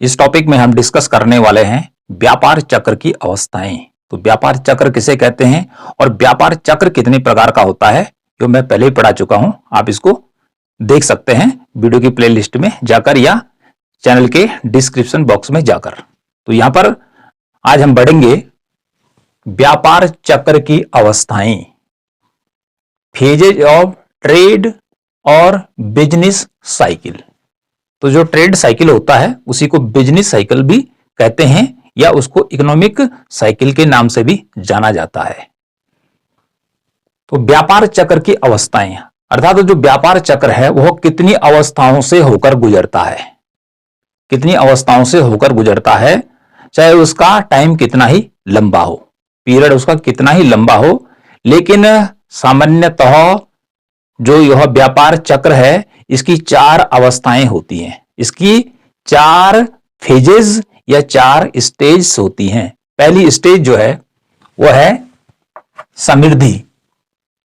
इस टॉपिक में हम डिस्कस करने वाले हैं व्यापार चक्र की अवस्थाएं। तो व्यापार चक्र किसे कहते हैं और व्यापार चक्र कितने प्रकार का होता है, जो मैं पहले ही पढ़ा चुका हूं। आप इसको देख सकते हैं वीडियो की प्लेलिस्ट में जाकर या चैनल के डिस्क्रिप्शन बॉक्स में जाकर। तो यहां पर आज हम बढ़ेंगे व्यापार चक्र की अवस्थाएं, फेजेज ऑफ ट्रेड और बिजनेस साइकिल। तो जो ट्रेड साइकिल होता है उसी को बिजनेस साइकिल भी कहते हैं या उसको इकोनॉमिक साइकिल के नाम से भी जाना जाता है। तो व्यापार चक्र की अवस्थाएं अर्थात जो व्यापार चक्र है वह कितनी अवस्थाओं से होकर गुजरता है, कितनी अवस्थाओं से होकर गुजरता है, चाहे उसका टाइम कितना ही लंबा हो, पीरियड उसका कितना ही लंबा हो, लेकिन सामान्यतः जो यह व्यापार चक्र है इसकी 4 अवस्थाएं होती हैं। इसकी 4 फेजेस या 4 स्टेज होती हैं। पहली स्टेज जो है वह है समृद्धि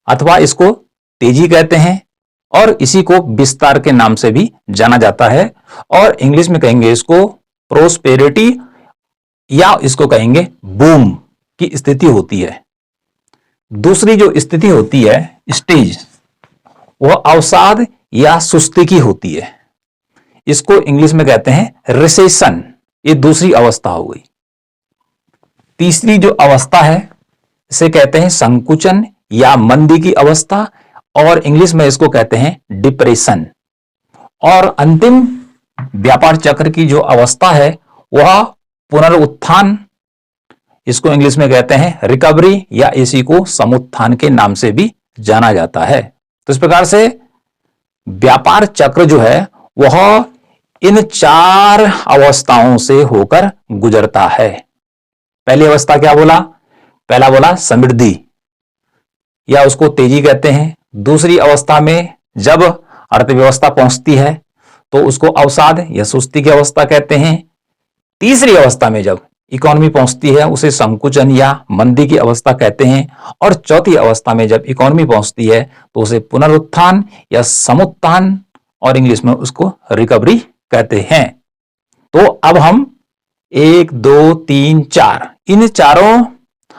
अथवा इसको तेजी कहते हैं और इसी को विस्तार के नाम से भी जाना जाता है और इंग्लिश में कहेंगे इसको प्रोस्पेरिटी या इसको कहेंगे बूम की स्थिति होती है। दूसरी जो स्थिति होती है स्टेज, वह अवसाद या सुस्ती की होती है। इसको इंग्लिश में कहते हैं रिसेशन, ये दूसरी अवस्था हो गई। तीसरी जो अवस्था है इसे कहते हैं संकुचन या मंदी की अवस्था और इंग्लिश में इसको कहते हैं डिप्रेशन। और अंतिम व्यापार चक्र की जो अवस्था है वह पुनरुत्थान, इसको इंग्लिश में कहते हैं रिकवरी या इसी को समुत्थान के नाम से भी जाना जाता है। तो इस प्रकार से व्यापार चक्र जो है वह इन 4 अवस्थाओं से होकर गुजरता है। पहली अवस्था क्या बोला? पहला बोला समृद्धि या उसको तेजी कहते हैं। दूसरी अवस्था में जब अर्थव्यवस्था पहुंचती है तो उसको अवसाद या सुस्ती की अवस्था कहते हैं। तीसरी अवस्था में जब इकोनॉमी पहुंचती है उसे संकुचन या मंदी की अवस्था कहते हैं और चौथी अवस्था में जब इकोनॉमी पहुंचती है तो उसे पुनरुत्थान या समुत्थान और इंग्लिश में उसको रिकवरी कहते हैं। तो अब हम 1, 2, 3, 4 इन चारों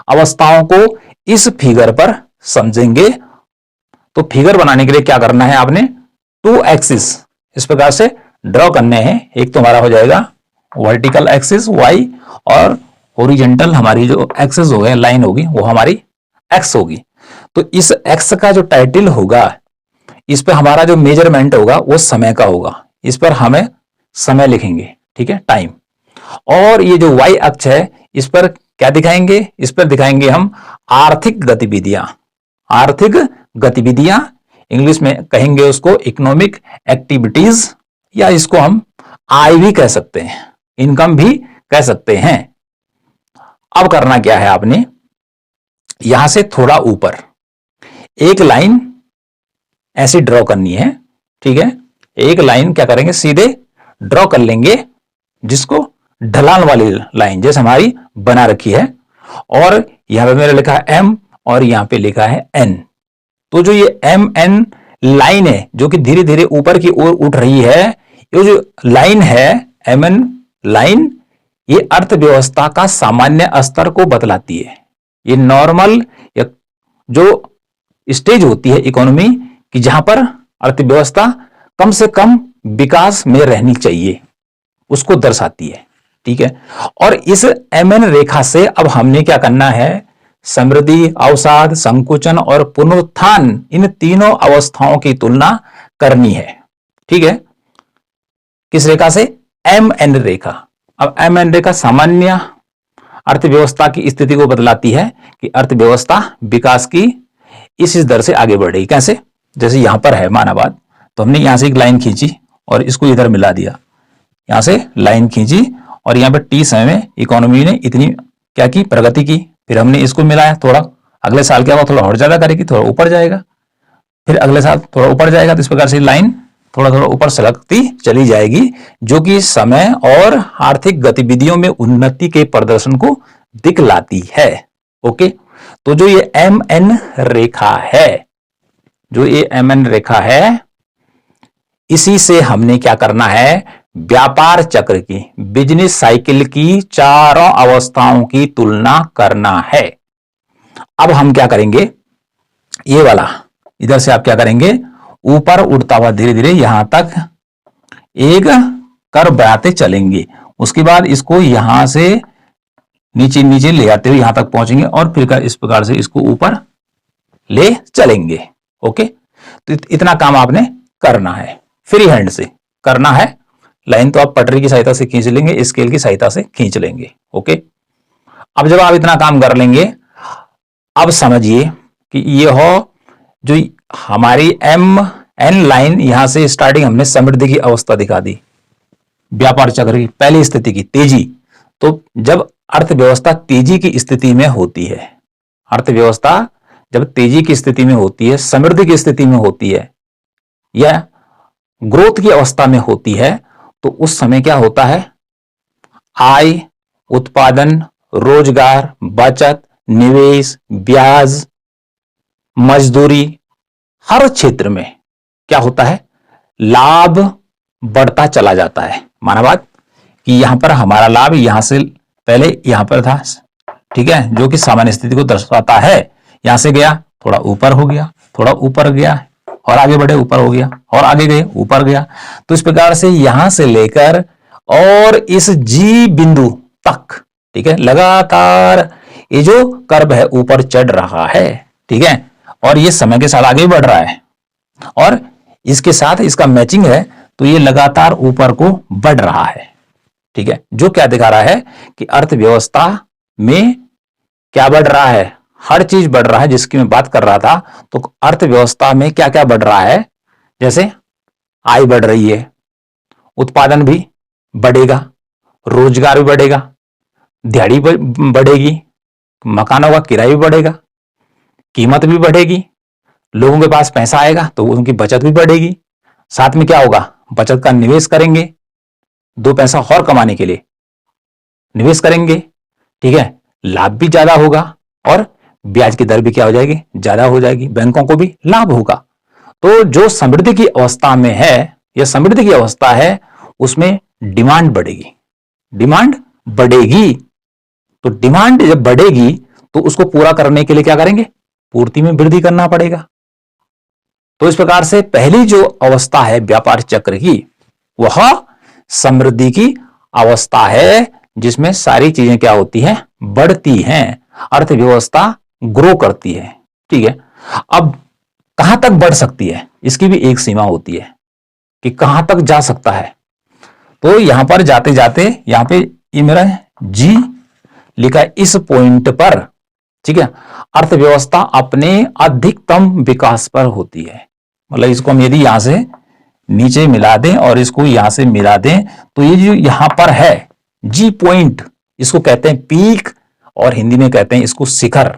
अवस्थाओं को इस फिगर पर समझेंगे। तो फिगर बनाने के लिए क्या करना है, आपने 2 एक्सिस इस प्रकार से ड्रॉ करने हैं। एक तो हमारा हो जाएगा वर्टिकल एक्सिस y और हॉरिजॉन्टल हमारी जो एक्सिस हो गए लाइन होगी वो हमारी x होगी। तो इस x का जो टाइटल होगा इस पर हमारा जो मेजरमेंट होगा वो समय का होगा। इस पर हमें समय लिखेंगे, ठीक है, टाइम। और ये जो y अक्ष है इस पर क्या दिखाएंगे? इस पर दिखाएंगे हम आर्थिक गतिविधियां। आर्थिक गतिविधियां इंग्लिश में कहेंगे उसको इकोनॉमिक एक्टिविटीज या इसको हम आय भी कह सकते हैं, इनकम भी कह सकते हैं। अब करना क्या है, आपने यहां से थोड़ा ऊपर एक लाइन ऐसी ड्रॉ करनी है, ठीक है। एक लाइन क्या करेंगे, सीधे ड्रॉ कर लेंगे जिसको ढलान वाली लाइन जैसे हमारी बना रखी है। और यहां पे मेरा लिखा है M और यहां पे लिखा है N। तो जो ये MN लाइन है जो कि धीरे धीरे ऊपर की ओर उठ रही है, ये जो लाइन है MN लाइन, ये अर्थव्यवस्था का सामान्य स्तर को बतलाती है। ये नॉर्मल या जो स्टेज होती है इकोनॉमी की जहां पर अर्थव्यवस्था कम से कम विकास में रहनी चाहिए उसको दर्शाती है, ठीक है। और इस MN रेखा से अब हमने क्या करना है, समृद्धि, अवसाद, संकुचन और पुनरुत्थान इन तीनों अवस्थाओं की तुलना करनी है, ठीक है। किस रेखा से? MN रेखा। अब MN रेखा सामान्य अर्थव्यवस्था की स्थिति को बतलाती है कि अर्थव्यवस्था विकास की इस दर से आगे बढ़ रही। कैसे? जैसे यहां पर है मानाबाद, तो हमने यहां से एक लाइन खींची और इसको इधर मिला दिया, यहां से लाइन खींची और यहां पे T समय में इकोनॉमी ने इतनी क्या की, प्रगति की। फिर हमने इसको मिलाया, थोड़ा अगले साल क्या हुआ, थोड़ा और ज्यादा करेगी, थोड़ा ऊपर जाएगा, फिर अगले साल थोड़ा ऊपर जाएगा। तो इस प्रकार से लाइन थोड़ा थोड़ा ऊपर सरकती चली जाएगी जो कि समय और आर्थिक गतिविधियों में उन्नति के प्रदर्शन को दिखलाती है। ओके, तो जो ये MN रेखा है, जो ये MN रेखा है, इसी से हमने क्या करना है, व्यापार चक्र की, बिजनेस साइकिल की चारों अवस्थाओं की तुलना करना है। अब हम क्या करेंगे, ये वाला इधर से आप क्या करेंगे, ऊपर उड़ता हुआ धीरे धीरे यहां तक एक कर्व बनाते चलेंगे। उसके बाद इसको यहां से नीचे नीचे ले आते हुए यहां तक पहुंचेंगे और फिर इस प्रकार से इसको ऊपर ले चलेंगे। ओके, तो इतना काम आपने करना है, फ्री हैंड से करना है। लाइन तो आप पटरी की सहायता से खींच लेंगे, स्केल की सहायता से खींच लेंगे। ओके, अब जब आप इतना काम कर लेंगे, अब समझिए कि ये हो जो हमारी एम एन लाइन, यहां से स्टार्टिंग हमने समृद्धि की अवस्था दिखा दी, व्यापार चक्र की पहली स्थिति की तेजी। तो जब अर्थव्यवस्था तेजी की स्थिति में होती है, अर्थव्यवस्था जब तेजी की स्थिति में होती है, समृद्धि की स्थिति में होती है या ग्रोथ की अवस्था में होती है, तो उस समय क्या होता है, आय, उत्पादन, रोजगार, बचत, निवेश, ब्याज, मजदूरी, हर क्षेत्र में क्या होता है, लाभ बढ़ता चला जाता है। माना बात कि यहां पर हमारा लाभ यहां से पहले यहां पर था, ठीक है, जो कि सामान्य स्थिति को दर्शाता है। यहां से गया, थोड़ा ऊपर हो गया, थोड़ा ऊपर गया और आगे बढ़े, ऊपर हो गया और आगे गए, ऊपर गया। तो इस प्रकार से यहां से लेकर और इस जी बिंदु तक, ठीक है, लगातार ये जो कर्व है ऊपर चढ़ रहा है, ठीक है, और ये समय के साथ आगे बढ़ रहा है और इसके साथ इसका मैचिंग है, तो ये लगातार ऊपर को बढ़ रहा है। ठीक है, जो क्या दिखा रहा है कि अर्थव्यवस्था में क्या बढ़ रहा है, हर चीज बढ़ रहा है जिसकी मैं बात कर रहा था। तो अर्थव्यवस्था में क्या क्या बढ़ रहा है, जैसे आय बढ़ रही है, उत्पादन भी बढ़ेगा, रोजगार भी बढ़ेगा, दिहाड़ी बढ़ेगी, मकानों का किराया भी बढ़ेगा, कीमत भी बढ़ेगी, लोगों के पास पैसा आएगा तो उनकी बचत भी बढ़ेगी। साथ में क्या होगा, बचत का निवेश करेंगे, दो पैसा और कमाने के लिए निवेश करेंगे, ठीक है, लाभ भी ज्यादा होगा और ब्याज की दर भी क्या हो जाएगी, ज्यादा हो जाएगी, बैंकों को भी लाभ होगा। तो जो समृद्धि की अवस्था में है, यह समृद्धि की अवस्था है, उसमें डिमांड बढ़ेगी, डिमांड बढ़ेगी। तो डिमांड जब बढ़ेगी तो उसको पूरा करने के लिए क्या करेंगे, पूर्ति में वृद्धि करना पड़ेगा। तो इस प्रकार से पहली जो अवस्था है व्यापार चक्र की, वह समृद्धि की अवस्था है, जिसमें सारी चीजें क्या होती हैं, बढ़ती हैं, अर्थव्यवस्था ग्रो करती है। ठीक है, अब कहां तक बढ़ सकती है, इसकी भी एक सीमा होती है कि कहां तक जा सकता है। तो यहां पर जाते जाते यहां पे ये मेरा जी लिखा है, इस पॉइंट पर, ठीक है, अर्थव्यवस्था अपने अधिकतम विकास पर होती है। मतलब इसको हम यदि यहां से नीचे मिला दें और इसको यहां से मिला दें, तो ये जो यहां पर है जी पॉइंट, इसको कहते हैं पीक और हिंदी में कहते हैं इसको शिखर।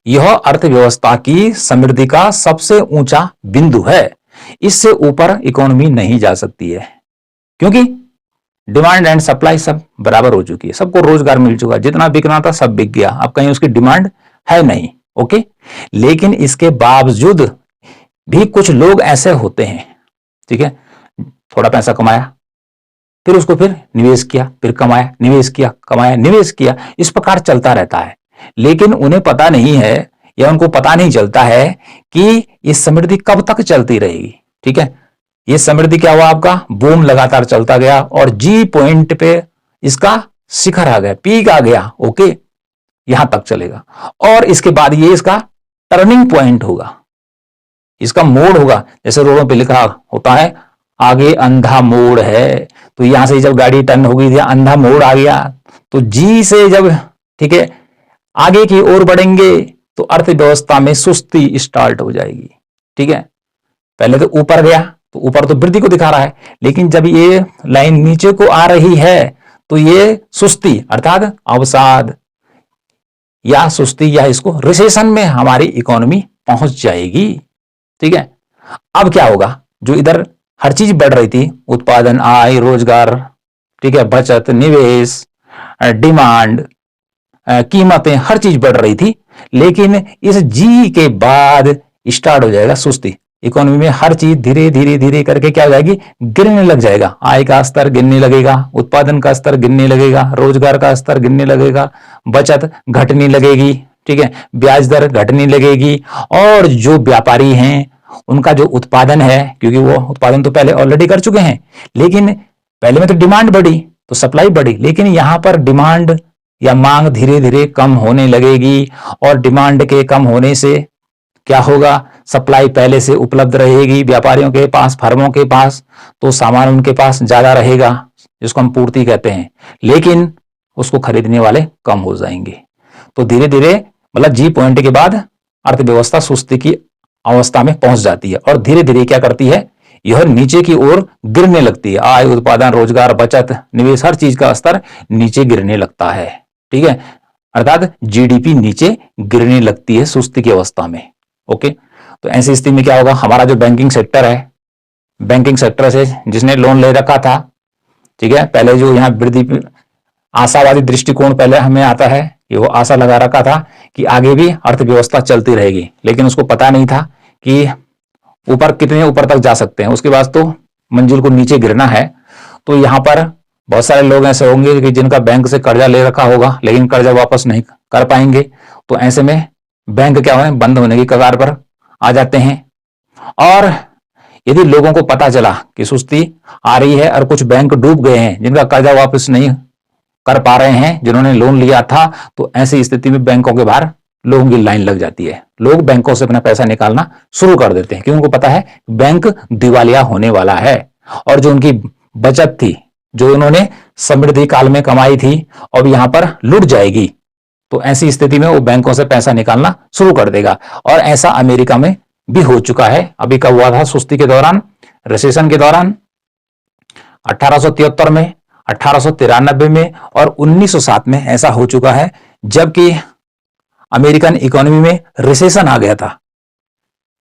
यह अर्थव्यवस्था की समृद्धि का सबसे ऊंचा बिंदु है। इससे ऊपर इकोनॉमी नहीं जा सकती है, क्योंकि डिमांड एंड सप्लाई सब बराबर हो चुकी है, सबको रोजगार मिल चुका है, जितना बिकना था सब बिक गया, अब कहीं उसकी डिमांड है नहीं। ओके, लेकिन इसके बावजूद भी कुछ लोग ऐसे होते हैं, ठीक है, थोड़ा पैसा कमाया, फिर उसको फिर निवेश किया, फिर कमाया, निवेश किया, कमाया, निवेश किया, इस प्रकार चलता रहता है। लेकिन उन्हें पता नहीं है या उनको पता नहीं चलता है कि ये समृद्धि कब तक चलती रहेगी। ठीक है, ये समृद्धि क्या हुआ, आपका बूम लगातार चलता गया और जी पॉइंट पे इसका शिखर आ गया, पीक आ गया। ओके, यहां तक चलेगा और इसके बाद ये इसका टर्निंग पॉइंट होगा, इसका मोड़ होगा। जैसे रोडों पे लिखा होता है आगे अंधा मोड़ है, तो यहां से जब गाड़ी टर्न होगी अंधा मोड़ आ गया, तो जी से जब, ठीक है, आगे की ओर बढ़ेंगे तो अर्थव्यवस्था में सुस्ती स्टार्ट हो जाएगी। ठीक है, पहले तो ऊपर गया तो ऊपर तो वृद्धि को दिखा रहा है, लेकिन जब ये लाइन नीचे को आ रही है तो ये सुस्ती अर्थात अवसाद या सुस्ती या इसको रिसेशन में हमारी इकोनॉमी पहुंच जाएगी। ठीक है, अब क्या होगा, जो इधर हर चीज बढ़ रही थी, उत्पादन, आय, रोजगार, ठीक है, बचत, निवेश, डिमांड, कीमतें, हर चीज बढ़ रही थी, लेकिन इस जी के बाद स्टार्ट हो जाएगा सुस्ती। इकोनॉमी में हर चीज धीरे धीरे धीरे करके क्या हो जाएगी, गिरने लग जाएगा। आय का स्तर गिरने लगेगा, उत्पादन का स्तर गिरने लगेगा, रोजगार का स्तर गिरने लगेगा, बचत घटने लगेगी, ठीक है, ब्याज दर घटने लगेगी। और जो व्यापारी हैं उनका जो उत्पादन है, क्योंकि वो उत्पादन तो पहले ऑलरेडी कर चुके हैं, लेकिन पहले में तो डिमांड बढ़ी तो सप्लाई बढ़ी, लेकिन यहां पर डिमांड या मांग धीरे धीरे कम होने लगेगी। और डिमांड के कम होने से क्या होगा, सप्लाई पहले से उपलब्ध रहेगी व्यापारियों के पास, फर्मों के पास, तो सामान उनके पास ज्यादा रहेगा, जिसको हम पूर्ति कहते हैं, लेकिन उसको खरीदने वाले कम हो जाएंगे। तो धीरे धीरे मतलब जी पॉइंट के बाद अर्थव्यवस्था सुस्ती की अवस्था में पहुंच जाती है और धीरे धीरे क्या करती है, यह नीचे की ओर गिरने लगती है। आय, उत्पादन, रोजगार, बचत, निवेश, हर चीज का स्तर नीचे गिरने लगता है, ठीक है, अर्थात जीडीपी नीचे गिरने लगती है सुस्ती की अवस्था में। ओके, तो ऐसी स्थिति में क्या होगा, हमारा जो बैंकिंग सेक्टर है, बैंकिंग सेक्टर से जिसने लोन ले रखा था, ठीक है, पहले जो यहाँ वृद्धि आशावादी दृष्टिकोण पहले हमें आता है कि वो आशा लगा रखा था कि आगे भी अर्थव्यवस्था चलती रहेगी, लेकिन उसको पता नहीं था कि ऊपर कितने ऊपर तक जा सकते हैं, उसके बाद तो मंजिल को नीचे गिरना है। तो यहाँ पर बहुत सारे लोग ऐसे होंगे कि जिनका बैंक से कर्जा ले रखा होगा लेकिन कर्जा वापस नहीं कर पाएंगे, तो ऐसे में बैंक क्या होने, बंद होने की कगार पर आ जाते हैं। और यदि लोगों को पता चला कि सुस्ती आ रही है और कुछ बैंक डूब गए हैं, जिनका कर्जा वापस नहीं कर पा रहे हैं, जिन्होंने लोन लिया था, तो ऐसी स्थिति में बैंकों के बाहर लोगों की लाइन लग जाती है। लोग बैंकों से अपना पैसा निकालना शुरू कर देते हैं, क्योंकि उनको पता है बैंक दिवालिया होने वाला है और जो उनकी बचत थी, जो उन्होंने समृद्धि काल में कमाई थी, अब यहां पर लुट जाएगी। तो ऐसी स्थिति में वो बैंकों से पैसा निकालना शुरू कर देगा। और ऐसा अमेरिका में भी हो चुका है। अभी कब हुआ था, सुस्ती के दौरान, रिसेशन के दौरान, 1873 में, 1893 में और 1907 में ऐसा हो चुका है, जबकि अमेरिकन इकोनॉमी में रिसेशन आ गया था,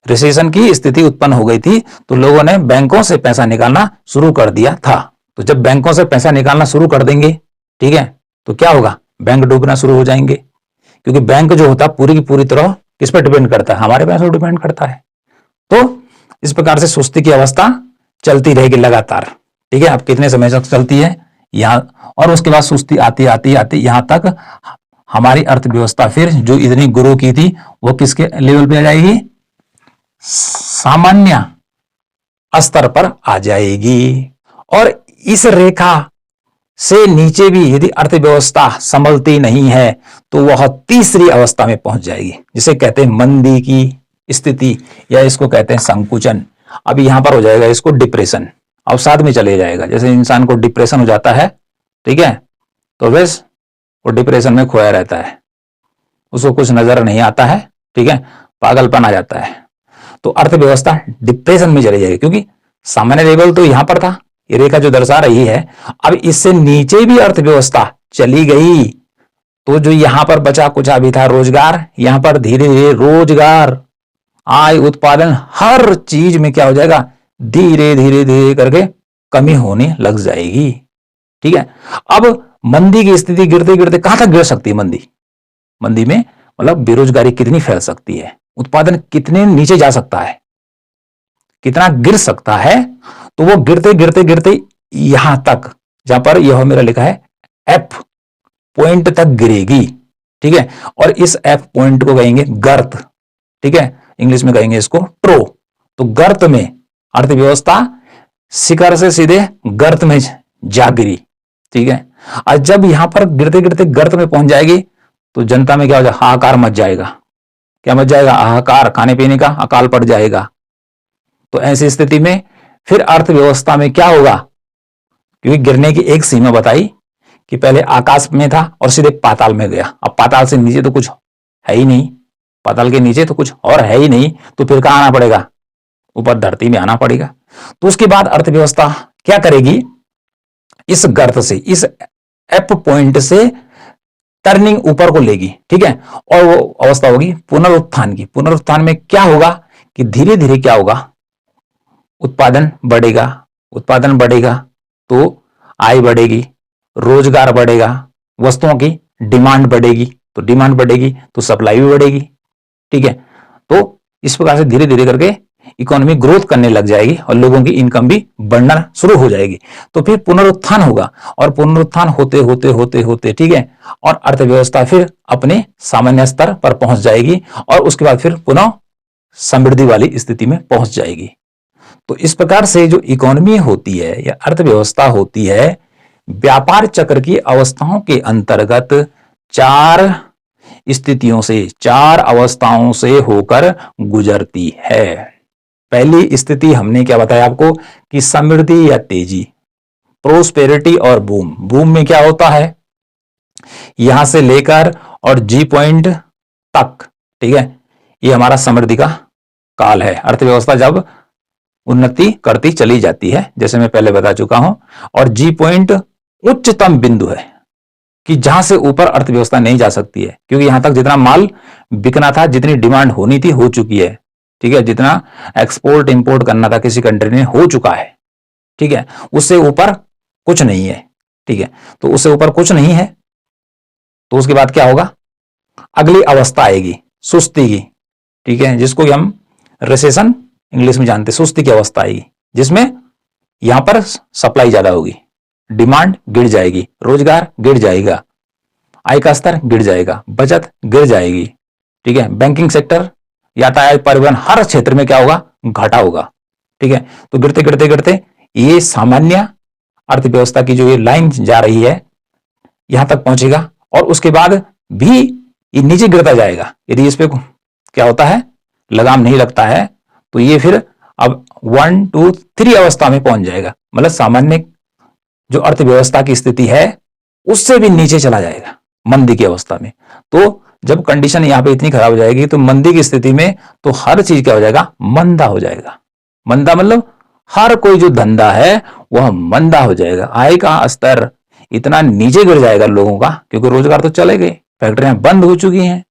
रिसेशन की स्थिति उत्पन्न हो गई थी, तो लोगों ने बैंकों से पैसा निकालना शुरू कर दिया था। तो जब बैंकों से पैसा निकालना शुरू कर देंगे, ठीक है, तो क्या होगा, बैंक डूबना शुरू हो जाएंगे, क्योंकि बैंक जो होता है पूरी की पूरी तरह किस पर डिपेंड करता है, हमारे पैसों पर डिपेंड करता है। तो इस प्रकार से सुस्ती की अवस्था चलती रहेगी लगातार, ठीक है। अब कितने समय तक चलती है यहाँ, और उसके बाद सुस्ती आती आती आती यहां तक हमारी अर्थव्यवस्था फिर जो इतनी ग्रो की थी वो किसके लेवल पे आ जाएगी, सामान्य स्तर पर आ जाएगी। और इस रेखा से नीचे भी यदि अर्थव्यवस्था संभलती नहीं है तो वह तीसरी अवस्था में पहुंच जाएगी, जिसे कहते हैं मंदी की स्थिति, या इसको कहते हैं संकुचन। अब यहां पर हो जाएगा इसको डिप्रेशन, अवसाद में चले जाएगा। जैसे इंसान को डिप्रेशन हो जाता है, ठीक है, तो बस वो डिप्रेशन में खोया रहता है, उसको कुछ नजर नहीं आता है, ठीक है, पागलपन आ जाता है। तो अर्थव्यवस्था डिप्रेशन में चली जाएगी, क्योंकि सामान्य लेवल तो यहां पर था, ये रेखा जो दर्शा रही है। अब इससे नीचे भी अर्थव्यवस्था चली गई तो जो यहां पर बचा कुछ भी था रोजगार, यहां पर धीरे धीरे रोजगार, आय, उत्पादन, हर चीज में क्या हो जाएगा, धीरे धीरे धीरे करके कमी होने लग जाएगी, ठीक है। अब मंदी की स्थिति गिरते गिरते कहां तक गिर सकती है मंदी, मंदी में मतलब बेरोजगारी कितनी फैल सकती है, उत्पादन कितने नीचे जा सकता है, कितना गिर सकता है, तो वो गिरते गिरते गिरते यहां तक, जहां पर यह मेरा लिखा है एफ पॉइंट तक गिरेगी, ठीक है। और इस एफ पॉइंट को कहेंगे गर्त, ठीक है, इंग्लिश में कहेंगे इसको ट्रो। तो गर्त में अर्थव्यवस्था शिखर से सीधे गर्त में जा गिरी, ठीक है। और जब यहां पर गिरते गिरते गर्त में पहुंच जाएगी तो जनता में क्या हो जाएगा, हाहाकार मच जाएगा। क्या मच जाएगा, हाहाकार, खाने पीने का अकाल पड़ जाएगा। तो ऐसी स्थिति में फिर अर्थव्यवस्था में क्या होगा, क्योंकि गिरने की एक सीमा बताई कि पहले आकाश में था और सीधे पाताल में गया। अब पाताल से नीचे तो कुछ है ही नहीं, पाताल के नीचे तो कुछ और है ही नहीं, तो फिर कहां आना पड़ेगा, ऊपर धरती में आना पड़ेगा। तो उसके बाद अर्थव्यवस्था क्या करेगी, इस गर्त से, इस एप पॉइंट से टर्निंग ऊपर को लेगी, ठीक है। और वो अवस्था होगी पुनरुत्थान की। पुनरुत्थान में क्या होगा कि धीरे धीरे क्या होगा, उत्पादन बढ़ेगा, उत्पादन बढ़ेगा तो आय बढ़ेगी, रोजगार बढ़ेगा, वस्तुओं की डिमांड बढ़ेगी, तो डिमांड बढ़ेगी तो सप्लाई भी बढ़ेगी, ठीक है। तो इस प्रकार से धीरे धीरे करके इकोनॉमी ग्रोथ करने लग जाएगी और लोगों की इनकम भी बढ़ना शुरू हो जाएगी, तो फिर पुनरुत्थान होगा, और पुनरुत्थान होते होते होते होते, ठीक है, और अर्थव्यवस्था फिर अपने सामान्य स्तर पर पहुंच जाएगी और उसके बाद फिर पुनः समृद्धि वाली स्थिति में पहुंच जाएगी। तो इस प्रकार से जो इकोनॉमी होती है या अर्थव्यवस्था होती है, व्यापार चक्र की अवस्थाओं के अंतर्गत चार स्थितियों से, चार अवस्थाओं से होकर गुजरती है। पहली स्थिति हमने क्या बताया आपको कि समृद्धि या तेजी, प्रोस्पेरिटी और बूम। बूम में क्या होता है, यहां से लेकर और जी पॉइंट तक, ठीक है, ये हमारा समृद्धि का काल है। अर्थव्यवस्था जब उन्नति करती चली जाती है, जैसे मैं पहले बता चुका हूं, और जी पॉइंट उच्चतम बिंदु है कि जहां से ऊपर अर्थव्यवस्था नहीं जा सकती है, क्योंकि यहां तक जितना माल बिकना था, जितनी डिमांड होनी थी, हो चुकी है, ठीक है, जितना एक्सपोर्ट इंपोर्ट करना था किसी कंट्री ने, हो चुका है, ठीक है, उससे ऊपर कुछ नहीं है, ठीक है, तो उससे ऊपर कुछ नहीं है, तो उसके बाद क्या होगा, अगली अवस्था आएगी सुस्ती की, ठीक है, जिसको हम रिसेशन इंग्लिश में जानते हैं, सुस्ती की अवस्था आएगी, जिसमें यहां पर सप्लाई ज्यादा होगी, डिमांड गिर जाएगी, रोजगार गिर जाएगा, आय का स्तर गिर जाएगा, बचत गिर जाएगी, ठीक है, बैंकिंग सेक्टर, यातायात, परिवहन, हर क्षेत्र में क्या होगा, घाटा होगा, ठीक है, तो गिरते गिरते गिरते ये सामान्य अर्थव्यवस्था की जो ये लाइन जा रही है यहां तक पहुंचेगा, और उसके बाद भी ये नीचे गिरता जाएगा। यदि इस पे क्या होता है, लगाम नहीं लगता है, तो ये फिर अब 1 2 3 अवस्था में पहुंच जाएगा, मतलब सामान्य जो अर्थव्यवस्था की स्थिति है उससे भी नीचे चला जाएगा मंदी की अवस्था में। तो जब कंडीशन यहां पे इतनी खराब हो जाएगी, तो मंदी की स्थिति में तो हर चीज क्या हो जाएगा, मंदा हो जाएगा। मंदा मतलब हर कोई जो धंधा है वह मंदा हो जाएगा, आय का स्तर इतना नीचे गिर जाएगा लोगों का, क्योंकि रोजगार तो चले गए, फैक्ट्रियां बंद हो चुकी हैं,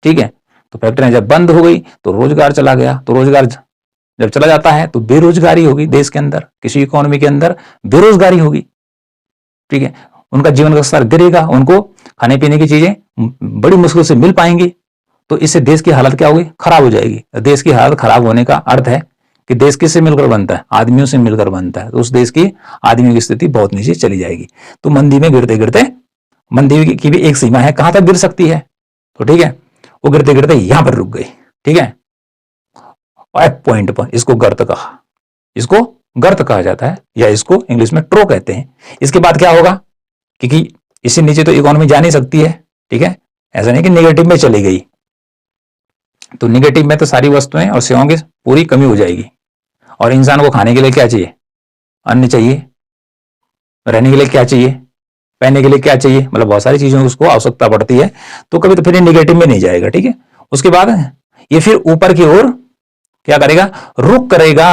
ठीक है, तो फैक्ट्रियां जब बंद हो गई तो रोजगार चला गया, तो रोजगार जब चला जाता है तो बेरोजगारी होगी, देश के अंदर किसी इकोनॉमी के अंदर बेरोजगारी होगी, ठीक है, उनका जीवन का स्तर गिरेगा, उनको खाने पीने की चीजें बड़ी मुश्किल से मिल पाएंगी, तो इससे देश की हालत क्या होगी, खराब हो जाएगी। देश की हालत खराब होने का अर्थ है कि देश किससे मिलकर बनता है, आदमियों से मिलकर बनता है, तो उस देश की आदमियों की स्थिति बहुत नीचे चली जाएगी। तो मंदी में गिरते गिरते, मंदी की भी एक सीमा है कहां तक गिर सकती है, तो ठीक है, वो गिरते गिरते यहां पर रुक गई, ठीक है, एक पॉइंट पर, इसको गर्त कहा, इसको गर्त कहा जाता है, या इसको इंग्लिश में ट्रो कहते हैं। इसके बाद क्या होगा, क्योंकि इससे नीचे तो इकोनॉमी जा नहीं सकती है, ठीक है, ऐसा नहीं कि नेगेटिव में चली गई, तो नेगेटिव में तो सारी वस्तुएं और सेवाओं की पूरी कमी हो जाएगी, और इंसान को खाने के लिए क्या चाहिए, अन्न चाहिए, रहने के लिए क्या चाहिए, पहनने के लिए क्या चाहिए, मतलब बहुत सारी चीजों की उसको आवश्यकता पड़ती है, तो कभी तो फिर नेगेटिव में नहीं जाएगा, ठीक है। उसके बाद ये फिर ऊपर की ओर क्या करेगा, रुख करेगा,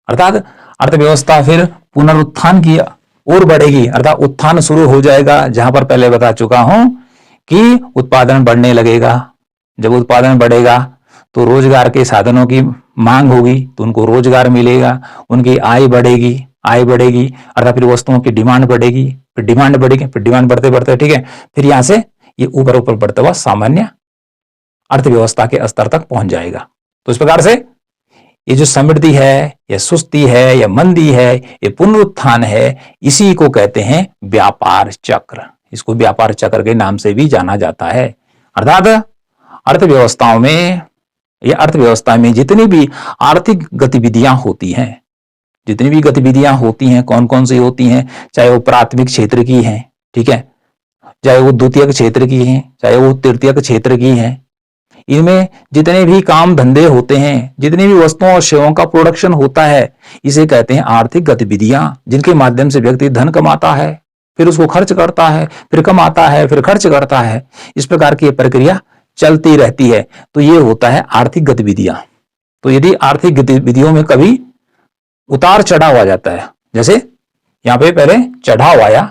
अर्थात अर्थव्यवस्था फिर पुनरुत्थान की ओर बढ़ेगी, अर्थात उत्थान शुरू हो जाएगा, जहां पर पहले बता चुका हूं कि उत्पादन बढ़ने लगेगा। जब उत्पादन बढ़ेगा तो रोजगार के साधनों की मांग होगी, तो उनको रोजगार मिलेगा, उनकी आय बढ़ेगी, आय बढ़ेगी अर्थात फिर वस्तुओं की डिमांड बढ़ेगी, फिर डिमांड बढ़ेगी, फिर डिमांड बढ़ते बढ़ते, ठीक है, फिर यहां से ये ऊपर ऊपर बढ़ता हुआ सामान्य अर्थव्यवस्था के स्तर तक पहुंच जाएगा। तो इस प्रकार से ये जो समृद्धि है या सुस्ती है या मंदी है, ये पुनरुत्थान है, इसी को कहते हैं व्यापार चक्र। इसको व्यापार चक्र के नाम से भी जाना जाता है। अर्थात अर्थव्यवस्थाओं में या अर्थव्यवस्था में जितनी भी आर्थिक गतिविधियां होती हैं, जितनी भी गतिविधियां होती हैं, कौन कौन सी होती हैं, चाहे वो प्राथमिक क्षेत्र की हैं, ठीक है, चाहे वो द्वितीयक क्षेत्र की हैं, चाहे वो तृतीयक क्षेत्र की हैं, इनमें जितने भी काम धंधे होते हैं, जितनी भी वस्तुओं और सेवाओं का प्रोडक्शन होता है, इसे कहते हैं आर्थिक गतिविधियां, जिनके माध्यम से व्यक्ति धन कमाता है, फिर उसको खर्च करता है, फिर कमाता है, फिर खर्च करता है। इस प्रकार की प्रक्रिया चलती रहती है, तो ये होता है आर्थिक गतिविधियां। तो यदि आर्थिक गतिविधियों में कभी उतार चढ़ाव आ जाता है, जैसे यहां पे पहले चढ़ाव आया,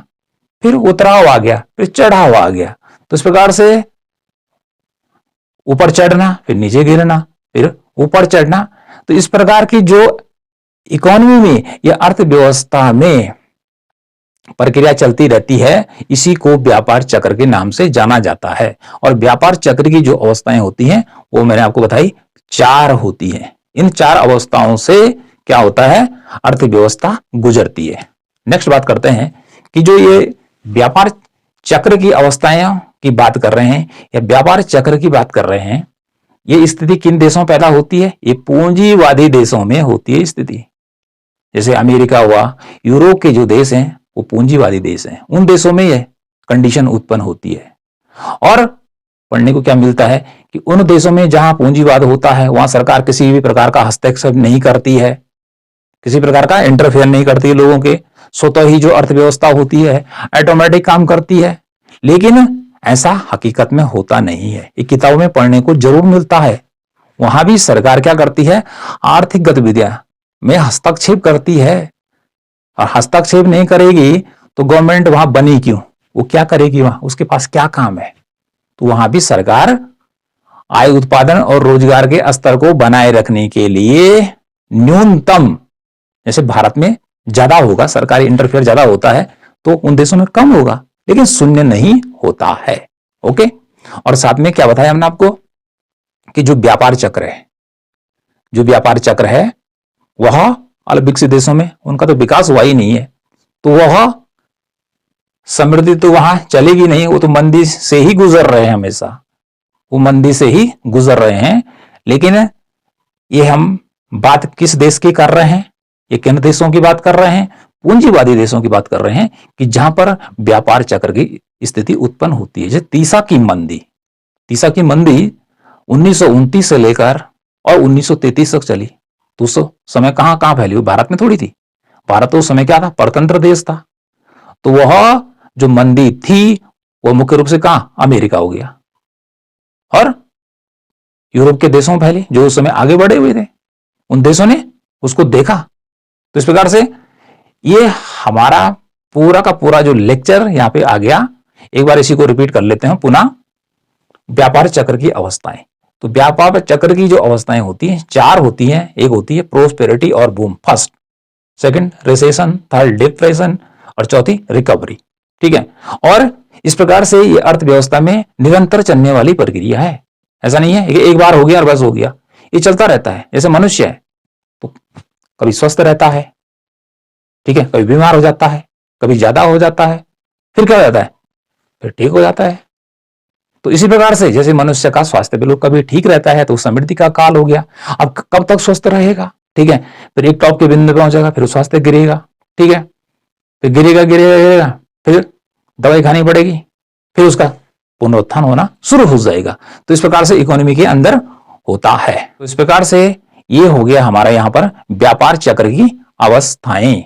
फिर उतराव आ गया, फिर चढ़ाव आ गया, तो इस प्रकार से ऊपर चढ़ना, फिर नीचे गिरना, फिर ऊपर चढ़ना, तो इस प्रकार की जो इकोनॉमी में या अर्थव्यवस्था में प्रक्रिया चलती रहती है, इसी को व्यापार चक्र के नाम से जाना जाता है। और व्यापार चक्र की जो अवस्थाएं होती हैं वो मैंने आपको बताई 4 होती हैं। इन 4 अवस्थाओं से क्या होता है, अर्थव्यवस्था गुजरती है। नेक्स्ट बात करते हैं कि जो ये व्यापार चक्र की अवस्थाएं की बात कर रहे हैं या व्यापार चक्र की बात कर रहे हैं, ये स्थिति किन देशों में पैदा होती है? ये पूंजीवादी देशों में होती है स्थिति। जैसे अमेरिका हुआ, यूरोप के जो देश हैं वो पूंजीवादी देश हैं, उन देशों में यह कंडीशन उत्पन्न होती है। और पढ़ने को क्या मिलता है कि उन देशों में जहां पूंजीवाद होता है वहां सरकार किसी भी प्रकार का हस्तक्षेप नहीं करती है, किसी प्रकार का इंटरफेयर नहीं करती है लोगों के, स्वतः ही जो अर्थव्यवस्था होती है ऑटोमेटिक काम करती है। लेकिन ऐसा हकीकत में होता नहीं है, ये किताबों में पढ़ने को जरूर मिलता है। वहां भी सरकार क्या करती है, आर्थिक गतिविधियां में हस्तक्षेप करती है, और हस्तक्षेप नहीं करेगी तो गवर्नमेंट वहां बनी क्यों, वो क्या करेगी, वहां उसके पास क्या काम है। तो वहां भी सरकार आय उत्पादन और रोजगार के स्तर को बनाए रखने के लिए न्यूनतम, जैसे भारत में ज्यादा होगा, सरकारी इंटरफेयर ज्यादा होता है, तो उन देशों में कम होगा, लेकिन शून्य नहीं होता है। ओके। और साथ में क्या बताया हमने आपको कि जो व्यापार चक्र है, जो व्यापार चक्र है वह अल्पविकसित देशों में उनका तो विकास हुआ ही नहीं है, तो वह समृद्धि तो वहां चलेगी नहीं, वो तो मंदी से ही गुजर रहे हैं, हमेशा वो मंदी से ही गुजर रहे हैं। लेकिन ये हम बात किस देश की कर रहे हैं, ये किन देशों की बात कर रहे हैं, पूंजीवादी देशों की बात कर रहे हैं कि जहां पर व्यापार चक्र की स्थिति उत्पन्न होती है। जैसे तीसा की मंदी 1929 से लेकर और 1933 तक चली। तो उस समय कहां कहां फैली हुई, भारत में थोड़ी थी। भारत तो उस समय क्या था, परतंत्र देश था। तो वह जो मंदी थी वो मुख्य रूप से कहां, अमेरिका हो गया और यूरोप के देशों में फैली, जो उस समय आगे बढ़े हुए थे, उन देशों ने उसको देखा। तो इस प्रकार से ये हमारा पूरा का पूरा जो लेक्चर यहां पे आ गया। एक बार इसी को रिपीट कर लेते हैं पुनः। व्यापार चक्र की अवस्थाएं, तो व्यापार चक्र की जो अवस्थाएं होती हैं 4 होती हैं। एक होती है प्रोस्पेरिटी और boom, first, second recession, third depression और चौथी रिकवरी। ठीक है। और इस प्रकार से ये अर्थव्यवस्था में निरंतर चलने वाली प्रक्रिया है। ऐसा नहीं है कि एक बार हो गया और बस हो गया, ये चलता रहता है। जैसे मनुष्य है तो कभी स्वस्थ रहता है, ठीक है, कभी बीमार हो जाता है, कभी ज्यादा हो जाता है, फिर क्या हो जाता है, फिर ठीक हो जाता है। तो इसी प्रकार से जैसे मनुष्य का स्वास्थ्य बिल्कुल कभी ठीक रहता है तो समृद्धि का काल हो गया। अब कब तक स्वस्थ रहेगा, ठीक है, फिर एक टॉप के बिंदु पे पहुंचेगा, फिर स्वास्थ्य गिरेगा, ठीक है, फिर गिरेगा, फिर दवाई खानी पड़ेगी, फिर उसका पुनरुत्थान होना शुरू हो जाएगा। तो इस प्रकार से इकोनॉमी के अंदर होता है। तो इस प्रकार से ये हो गया हमारा यहाँ पर व्यापार चक्र की अवस्थाएं।